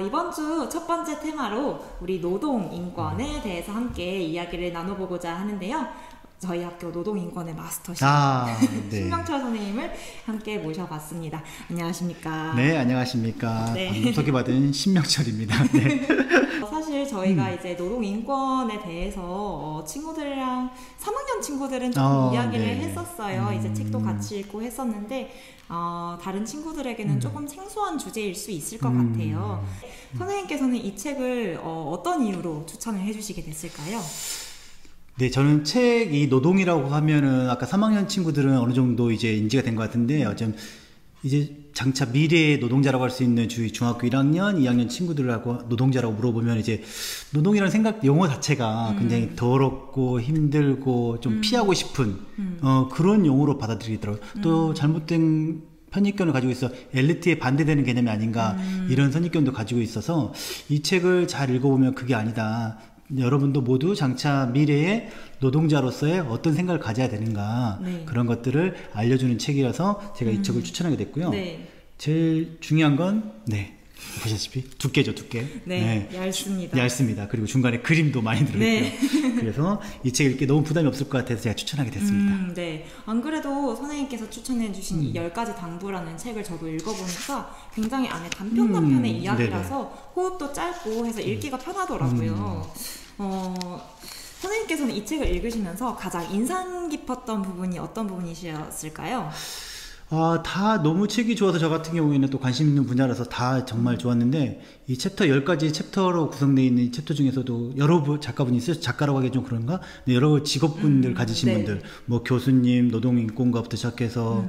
이번 주 첫 번째 테마로 우리 노동 인권에 대해서 함께 이야기를 나눠보고자 하는데요. 저희 학교 노동인권의 마스터신 네. 신명철 선생님을 함께 모셔봤습니다. 안녕하십니까? 네, 안녕하십니까? 네. 방금 소개받은 신명철입니다. 네. 사실 저희가 이제 노동인권에 대해서 친구들이랑 3학년 친구들은 조금 이야기를 네. 했었어요. 이제 책도 같이 읽고 했었는데 다른 친구들에게는 조금 생소한 주제일 수 있을 것 같아요. 선생님께서는 이 책을 어떤 이유로 추천을 해주시게 됐을까요? 네, 저는 책이 노동이라고 하면은 아까 3학년 친구들은 어느 정도 이제 인지가 된 것 같은데 어쩜 이제 장차 미래의 노동자라고 할 수 있는 중학교 1학년, 2학년 친구들하고 노동자라고 물어보면 이제 노동이라는 생각 용어 자체가 굉장히 더럽고 힘들고 좀 피하고 싶은 그런 용어로 받아들이더라고요. 또 잘못된 선입견을 가지고 있어 엘리트에 반대되는 개념이 아닌가 이런 선입견도 가지고 있어서 이 책을 잘 읽어보면 그게 아니다. 여러분도 모두 장차 미래의 노동자로서의 어떤 생각을 가져야 되는가 그런 것들을 알려주는 책이라서 제가 이 책을 추천하게 됐고요. 네. 제일 중요한 건 보시다시피 두께죠, 두께. 네, 얇습니다. 얇습니다. 그리고 중간에 그림도 많이 들어있고요. 네. 그래서 이 책을 읽기 너무 부담이 없을 것 같아서 제가 추천하게 됐습니다. 네. 안 그래도 선생님께서 추천해주신 이 10가지 당부라는 책을 저도 읽어보니까 굉장히 안에 단편의 이야기라서 호흡도 짧고 해서 읽기가 편하더라고요. 선생님께서는 이 책을 읽으시면서 가장 인상 깊었던 부분이 어떤 부분이셨을까요? 다 너무 책이 좋아서 저 같은 경우에는 또 관심 있는 분야라서 다 정말 좋았는데 이 챕터 10가지 챕터로 구성되어 있는 이 챕터 중에서도 여러 작가분이 있어요. 작가라고 하기 좀 그런가? 여러 직업군들 가지신 분들 뭐 교수님, 노동인권가부터 시작해서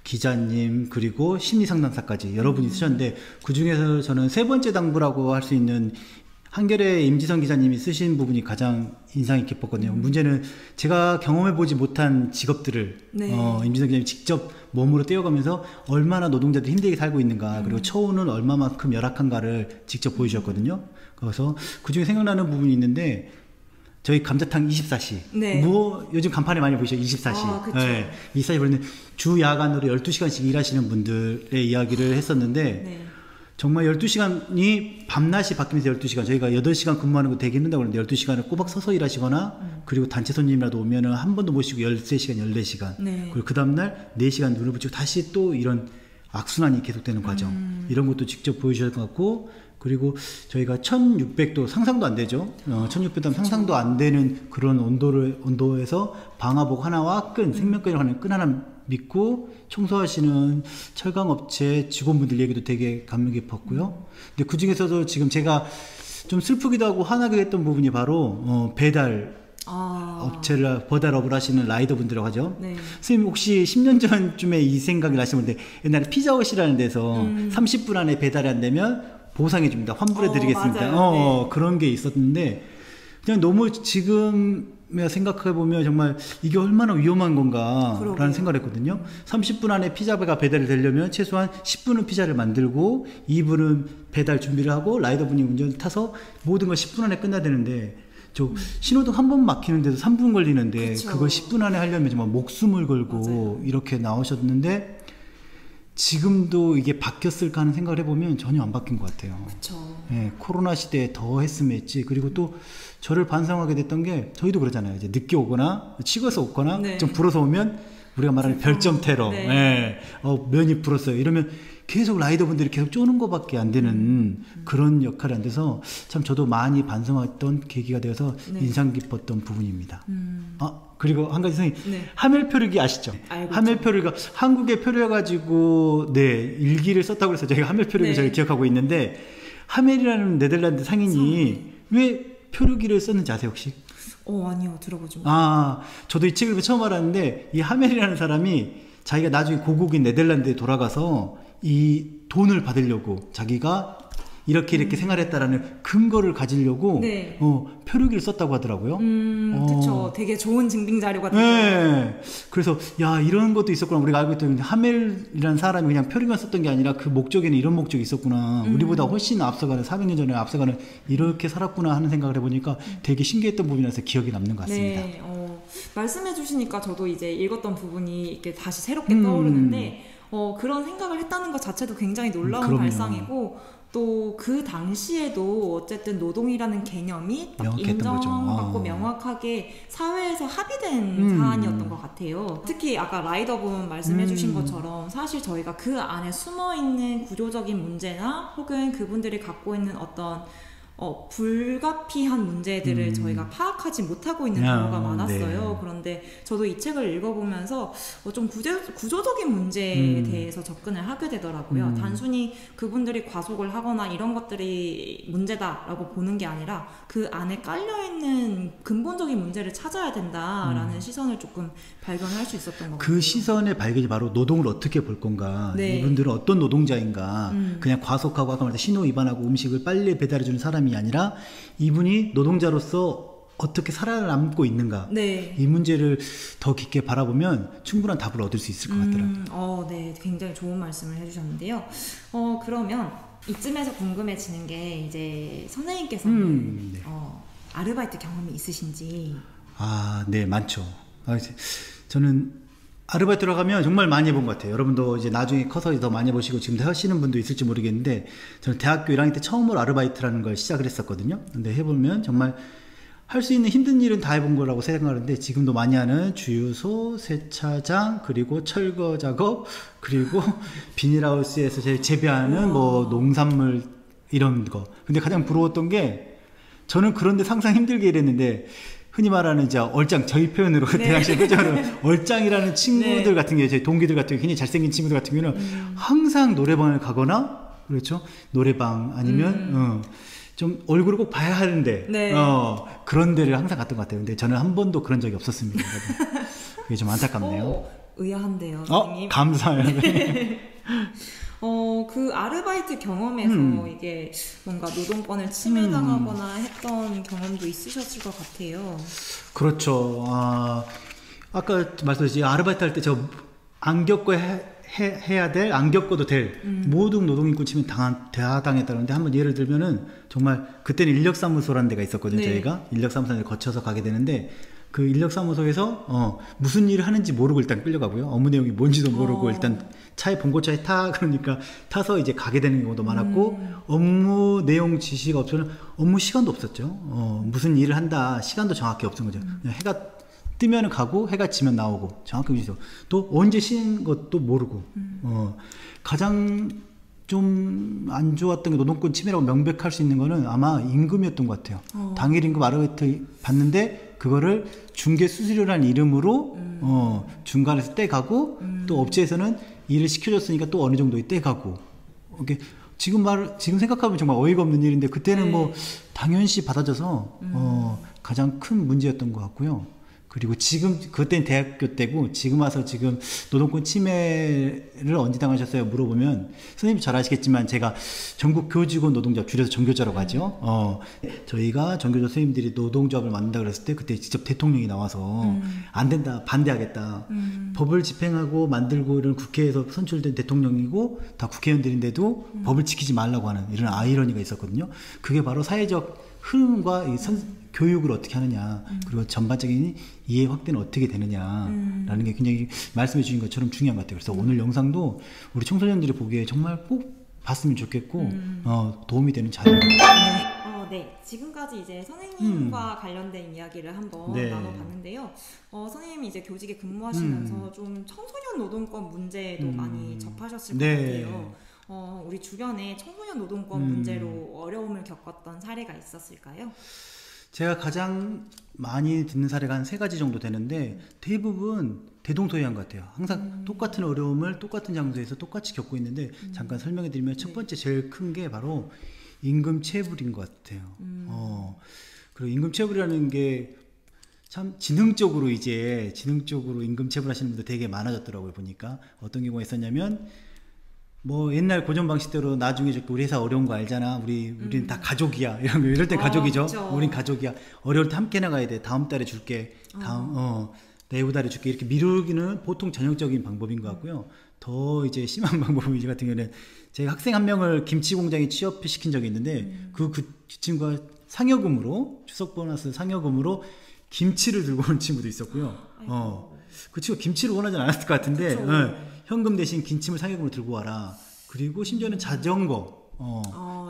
기자님 그리고 심리상담사까지 여러분이 쓰셨는데 그 중에서 저는 세 번째 당부라고 할 수 있는 한겨레 임지성 기자님이 쓰신 부분이 가장 인상이 깊었거든요. 문제는 제가 경험해보지 못한 직업들을 임지성 기자님이 직접 몸으로 떼어가면서 얼마나 노동자들이 힘들게 살고 있는가 그리고 처우는 얼마만큼 열악한가를 직접 보여주셨거든요. 그래서 그중에 생각나는 부분이 있는데 저희 감자탕 24시 뭐 요즘 간판에 많이 보이죠. 24시. 네, 24시 보는데 주 야간으로 12시간씩 일하시는 분들의 이야기를 했었는데 정말 12시간이 밤낮이 바뀌면서 12시간 저희가 8시간 근무하는 거 되게 힘든다고 그러는데 12시간을 꼬박 서서 일하시거나 그리고 단체 손님이라도 오면은 한 번도 못 쉬고 13시간 14시간 그리고 그 다음날 4시간 눈을 붙이고 다시 또 이런 악순환이 계속되는 과정 이런 것도 직접 보여주실 것 같고 그리고 저희가 1600도 상상도 안 되죠. 1600도 하면 상상도 안 되는 그런 온도에서 방화복 하나와 생명권이라고 하는 끈 하나 믿고 청소하시는 철강업체 직원분들 얘기도 되게 감명 깊었고요. 근데 그 중에서도 지금 제가 좀 슬프기도 하고 화나기도 했던 부분이 바로 배달 배달업을 하시는 라이더분들이라고 하죠. 선생님 혹시 10년 전쯤에 이 생각이 나시는데 옛날에 피자헛이라는 데서 30분 안에 배달이 안 되면 보상해 줍니다. 환불해 드리겠습니다. 그런 게 있었는데 그냥 너무 지금 생각해보면 정말 이게 얼마나 위험한 건가 라는 생각을 했거든요. 30분 안에 피자가 배달이 되려면 최소한 10분은 피자를 만들고 2분은 배달 준비를 하고 라이더분이 운전을 타서 모든 걸 10분 안에 끝나야 되는데 저 신호등 한 번 막히는데도 3분 걸리는데 그걸 10분 안에 하려면 정말 목숨을 걸고 이렇게 나오셨는데 지금도 이게 바뀌었을까 하는 생각을 해보면 전혀 안 바뀐 것 같아요. 코로나 시대에 더 했으면 했지. 그리고 또 저를 반성하게 됐던 게 저희도 그러잖아요. 이제 늦게 오거나 치고서 오거나 좀 불어서 오면 우리가 말하는 별점 테러 면이 불었어요 이러면 계속 라이더분들이 계속 쪼는 것밖에 안 되는 그런 역할이 안 돼서 참 저도 많이 반성했던 계기가 되어서 인상 깊었던 부분입니다. 그리고 한 가지 선생님 하멜 표류기 아시죠? 하멜 표류기가 한국의 표류해가지고 일기를 썼다고 해서 저희가 하멜 표류기 저희 기억하고 있는데 하멜이라는 네덜란드 상인이 왜 표류기를 썼는지 아세요 혹시? 아니요. 들어보지 못했어요. 저도 이 책을 보고 처음 알았는데 이 하멜이라는 사람이 자기가 나중에 고국인 네덜란드에 돌아가서 이 돈을 받으려고 자기가 이렇게 생활했다라는 근거를 가지려고 표류기를 썼다고 하더라고요. 그쵸. 되게 좋은 증빙 자료가 되죠. 그래서 이런 것도 있었구나. 우리가 알고 있던 하멜이라는 사람이 그냥 표류기만 썼던 게 아니라 그 목적에는 이런 목적이 있었구나. 우리보다 훨씬 앞서가는 400년 전에 앞서가는 이렇게 살았구나 하는 생각을 해보니까 되게 신기했던 부분이라서 기억이 남는 것 같습니다. 말씀해 주시니까 저도 이제 읽었던 부분이 이렇게 다시 새롭게 떠오르는데 그런 생각을 했다는 것 자체도 굉장히 놀라운 발상이고 또 그 당시에도 어쨌든 노동이라는 개념이 딱 인정받고 명확하게 사회에서 합의된 사안이었던 것 같아요. 특히 아까 라이더분 말씀해주신 것처럼 사실 저희가 그 안에 숨어있는 구조적인 문제나 혹은 그분들이 갖고 있는 어떤 불가피한 문제들을 저희가 파악하지 못하고 있는 경우가 많았어요. 네. 그런데 저도 이 책을 읽어보면서 좀 구조적인 문제에 대해서 접근을 하게 되더라고요. 단순히 그분들이 과속을 하거나 이런 것들이 문제다라고 보는 게 아니라 그 안에 깔려있는 근본적인 문제를 찾아야 된다라는 시선을 조금 발견할 수 있었던 것 같아요. 그 시선의 발견이 바로 노동을 어떻게 볼 건가, 네. 이분들은 어떤 노동자인가, 그냥 과속하고 아까 말했던 신호 위반하고 음식을 빨리 배달해주는 사람이 아니라 이분이 노동자로서 어떻게 살아남고 있는가, 네. 이 문제를 더 깊게 바라보면 충분한 답을 얻을 수 있을 것 같더라고요. 네, 굉장히 좋은 말씀을 해주셨는데요. 그러면 이쯤에서 궁금해지는 게 이제 선생님께서는 네. 아르바이트 경험이 있으신지? 네, 많죠. 저는 아르바이트로 가면 정말 많이 해본 것 같아요. 여러분도 이제 나중에 커서 더 많이 해보시고 지금 하시는 분도 있을지 모르겠는데, 저는 대학교 1학년 때 처음으로 아르바이트라는 걸 시작을 했었거든요. 근데 해보면 정말 할 수 있는 힘든 일은 다 해본 거라고 생각하는데, 지금도 많이 하는 주유소, 세차장, 그리고 철거 작업, 그리고 비닐하우스에서 재배하는 뭐 농산물 이런 거. 근데 가장 부러웠던 게, 저는 그런데 상상 힘들게 일했는데, 흔히 말하는 이제 얼짱, 저희 표현으로 네. 대학생 표현으로 얼짱이라는 친구들 네. 같은 게, 제 동기들 같은 경우, 굉장히 잘생긴 친구들 같은 경우는 항상 노래방을 가거나, 그렇죠? 노래방 아니면 좀 얼굴을 꼭 봐야 하는데 네. 그런 데를 항상 갔던 것 같아요. 근데 저는 한 번도 그런 적이 없었습니다. 그게 좀 안타깝네요. 의아한데요, 선생님. 감사해요. 그 아르바이트 경험에서 이게 뭔가 노동권을 침해당하거나 했던 경험도 있으셨을 것 같아요. 그렇죠. 아까 말씀드렸듯이 아르바이트 할 때 저 안 겪고 해야 될, 안 겪어도 될 모든 노동인권 침해 당했다는데, 한번 예를 들면은 정말 그때는 인력사무소라는 데가 있었거든요. 네. 저희가 인력사무소를 거쳐서 가게 되는데, 그 인력사무소에서 무슨 일을 하는지 모르고 일단 끌려가고요. 업무 내용이 뭔지도 모르고 일단 차에 봉고차에 그러니까 타서 이제 가게 되는 경우도 많았고, 업무 내용 지시가 없으면 업무 시간도 없었죠. 무슨 일을 한다 시간도 정확히 없은 거죠. 그냥 해가 뜨면 가고 해가 지면 나오고 정확히 보시죠. 또 언제 쉬는 것도 모르고 가장 좀 안 좋았던 게 노동권 침해라고 명백할 수 있는 거는 아마 임금이었던 것 같아요. 당일 임금 아르바이트 받는데 그거를 중개 수수료라는 이름으로 중간에서 떼가고 또 업체에서는 일을 시켜줬으니까 또 어느 정도 떼가고, 이게 지금 생각하면 정말 어이가 없는 일인데 그때는 뭐 당연시 받아줘서 가장 큰 문제였던 것 같고요. 그리고 지금, 그때는 대학교 때고, 지금 와서 지금 노동권 침해를 언제 당하셨어요? 물어보면, 선생님이 잘 아시겠지만, 제가 전국 교직원 노동조합, 줄여서 전교조라고 하죠. 저희가 전교조 선생님들이 노동조합을 만든다 그랬을 때, 그때 직접 대통령이 나와서, 안 된다, 반대하겠다. 법을 집행하고 만들고 이런 국회에서 선출된 대통령이고, 다 국회의원들인데도 법을 지키지 말라고 하는 이런 아이러니가 있었거든요. 그게 바로 사회적 흐름과 교육을 어떻게 하느냐, 그리고 전반적인 이해 확대는 어떻게 되느냐라는 게 굉장히 말씀해 주신 것처럼 중요한 것 같아요. 그래서 오늘 영상도 우리 청소년들이 보기에 정말 꼭 봤으면 좋겠고 도움이 되는 자료입니다. 네, 지금까지 이제 선생님과 관련된 이야기를 한번 나눠봤는데요. 선생님이 이제 교직에 근무하시면서 좀 청소년 노동권 문제도 많이 접하셨을 것 같아요. 우리 주변에 청소년 노동권 문제로 어려움을 겪었던 사례가 있었을까요? 제가 가장 많이 듣는 사례가 한 3가지 정도 되는데, 대부분 대동소이한 것 같아요. 항상 똑같은 어려움을 똑같은 장소에서 똑같이 겪고 있는데, 잠깐 설명해 드리면 첫 번째 제일 큰 게 바로 임금 체불인 것 같아요. 그리고 임금 체불이라는 게 참 지능적으로 임금 체불하시는 분들 되게 많아졌더라고요. 보니까 어떤 경우가 있었냐면, 뭐 옛날 고전 방식대로 나중에 우리 회사 어려운 거 알잖아, 우린 다 가족이야, 이럴 때 가족이죠. 그쵸. 우린 가족이야, 어려울 때 함께 나가야 돼, 다음 달에 줄게, 내후 달에 줄게, 이렇게 미루기는 보통 전형적인 방법인 것 같고요. 더 이제 심한 방법이 저 같은 경우는, 제가 학생 한 명을 김치 공장에 취업시킨 적이 있는데 그 친구가 상여금으로, 추석 보너스 상여금으로 김치를 들고 온 친구도 있었고요. 그 친구가 김치를 원하지 않았을 것 같은데 현금 대신 김치를 상여금으로 들고 와라. 그리고 심지어는 자전거,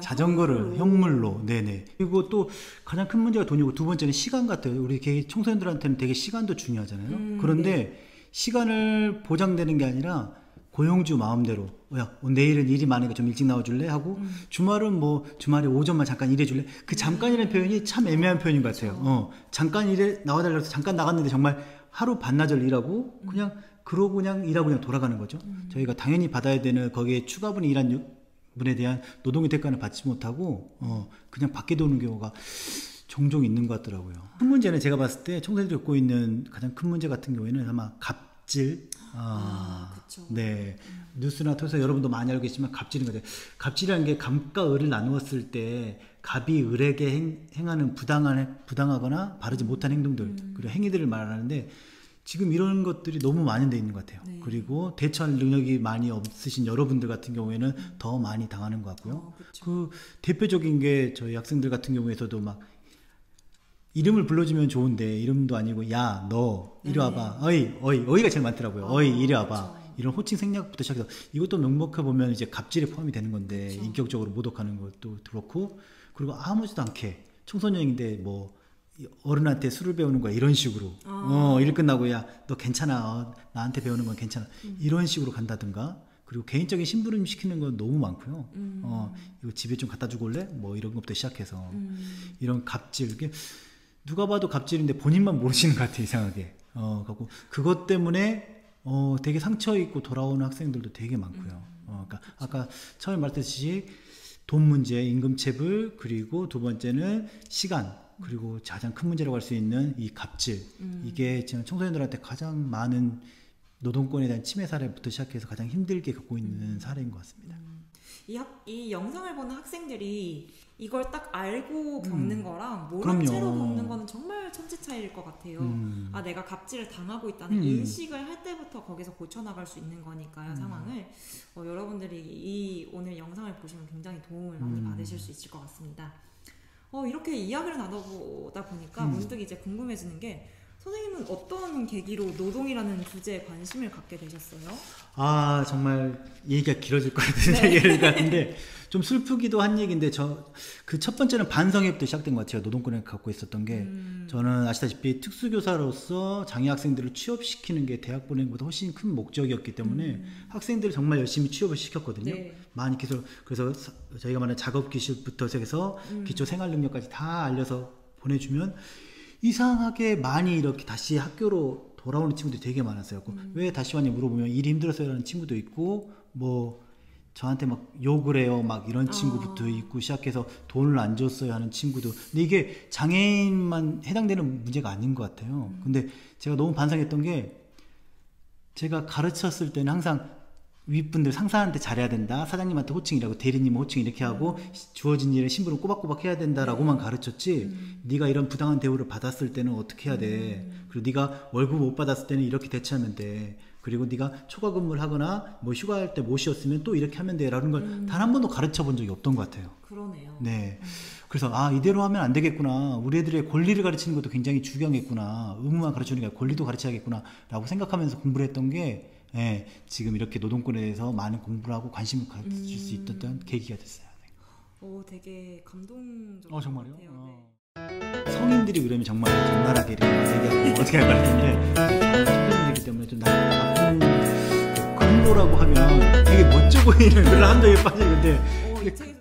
자전거를 현물로. 네네. 그리고 또 가장 큰 문제가 돈이고, 두 번째는 시간 같아요. 우리 청소년들한테는 되게 시간도 중요하잖아요. 그런데 네. 시간을 보장되는 게 아니라 고용주 마음대로, 야, 내일은 일이 많으니까 좀 일찍 나와줄래? 하고, 주말은 주말에 오전만 잠깐 일해줄래? 그 잠깐이라는 표현이 참 애매한 표현인 것 같아요. 잠깐 나와달라고 해서 잠깐 나갔는데 정말 하루 반나절 일하고, 그러고 일하고 돌아가는 거죠. 저희가 당연히 받아야 되는 거기에 추가분이 일한 분에 대한 노동의 대가는 받지 못하고, 그냥 밖에 도는 경우가 종종 있는 것 같더라고요. 큰 문제는 제가 봤을 때 청소년들이 겪고 있는 가장 큰 문제 같은 경우에는 아마 갑질. 그쵸. 네. 뉴스나 통해서 여러분도 많이 알고 계시지만 갑질인 거죠. 갑질이라는 게 갑과 을을 나누었을 때 갑이 을에게 행하는 부당하거나 바르지 못한 행동들, 그리고 행위들을 말하는데, 지금 이런 것들이 너무 많이 돼 있는 것 같아요. 네. 그리고 대처할 능력이 많이 없으신 여러분들 같은 경우에는 더 많이 당하는 것 같고요. 그 대표적인 게 저희 학생들 같은 경우에서도 막 이름을 불러주면 좋은데 이름도 아니고, 야, 너 이리 와봐. 어이가 제일 많더라고요. 어이 이리 와봐. 그쵸. 이런 호칭 생략부터 시작해서, 이것도 명목해 보면 이제 갑질에 포함이 되는 건데, 그쵸. 인격적으로 모독하는 것도 그렇고, 그리고 아무렇지도 않게 청소년인데 어른한테 술을 배우는 거야, 이런 식으로. 일 끝나고, 야, 너 괜찮아, 나한테 배우는 건 괜찮아, 이런 식으로 간다든가. 그리고 개인적인 심부름 시키는 건 너무 많고요. 이거 집에 좀 갖다 주고 올래? 이런 것부터 시작해서 이런 갑질, 누가 봐도 갑질인데 본인만 모르시는 것 같아요, 이상하게. 그것 때문에 되게 상처 입고 돌아오는 학생들도 되게 많고요. 그러니까 아까 처음에 말했듯이 돈 문제, 임금체불, 그리고 두 번째는 시간, 그리고 가장 큰 문제라고 할 수 있는 이 갑질. 이게 지금 청소년들한테 가장 많은 노동권에 대한 침해 사례부터 시작해서 가장 힘들게 겪고 있는 사례인 것 같습니다. 이 영상을 보는 학생들이 이걸 딱 알고 겪는 거랑 모른 채로 겪는 거는 정말 천지 차이일 것 같아요. 내가 갑질을 당하고 있다는 인식을 할 때부터 거기서 고쳐나갈 수 있는 거니까요, 상황을. 여러분들이 오늘 영상을 보시면 굉장히 도움을 많이 받으실 수 있을 것 같습니다. 이렇게 이야기를 나눠보다 보니까 문득 이제 궁금해지는 게, 선생님은 어떤 계기로 노동이라는 주제에 관심을 갖게 되셨어요? 정말 얘기가 길어질 것 같은 얘기 같은데, 좀 슬프기도 한 얘기인데, 그 첫 번째는 반성회부터 시작된 것 같아요. 노동권을 갖고 있었던 게, 저는 아시다시피 특수교사로서 장애 학생들을 취업시키는 게 대학 보내는 것보다 훨씬 큰 목적이었기 때문에 학생들을 정말 열심히 취업을 시켰거든요. 네. 많이 그래서 저희가 말하는 작업 기술부터 해서 기초 생활 능력까지 다 알려서 보내주면, 이상하게 많이 이렇게 다시 학교로 돌아오는 친구들이 되게 많았어요. 왜 다시 왔냐 물어보면 일이 힘들었어요 라는 친구도 있고, 저한테 막 욕을 해요 막 이런 친구부터 있고, 시작해서 돈을 안 줬어요 하는 친구도. 근데 이게 장애인만 해당되는 문제가 아닌 것 같아요. 근데 제가 너무 반성했던 게, 제가 가르쳤을 때는 항상 윗분들 상사한테 잘해야 된다, 사장님한테 호칭이라고, 대리님 호칭 이렇게 하고, 주어진 일에 심부름 꼬박꼬박 해야 된다라고만 가르쳤지, 네가 이런 부당한 대우를 받았을 때는 어떻게 해야 돼, 그리고 네가 월급 못 받았을 때는 이렇게 대처하면 돼, 그리고 네가 초과 근무를 하거나 휴가할 때 못 쉬었으면 또 이렇게 하면 돼 라는 걸 단 한 번도 가르쳐 본 적이 없던 것 같아요. 그러네요. 네. 그래서 이대로 하면 안 되겠구나, 우리 애들의 권리를 가르치는 것도 굉장히 중요하겠구나, 의무만 가르치는 게 아니라 권리도 가르쳐야겠구나 라고 생각하면서 공부를 했던 게, 지금 이렇게 노동권에 대해서 많은 공부를 하고 관심을 가질 수 있었던 계기가 됐어요. 되게 감동적인 정말요? 것 같아요. 성인들이 그러면 정말 적나라하게 얘기하고 어떻게 할 것 같은데, 청소년이기 때문에 좀 나쁜 근로라고 하면 되게 멋져 보이는 그런 함정에 빠지는데, 이 책에서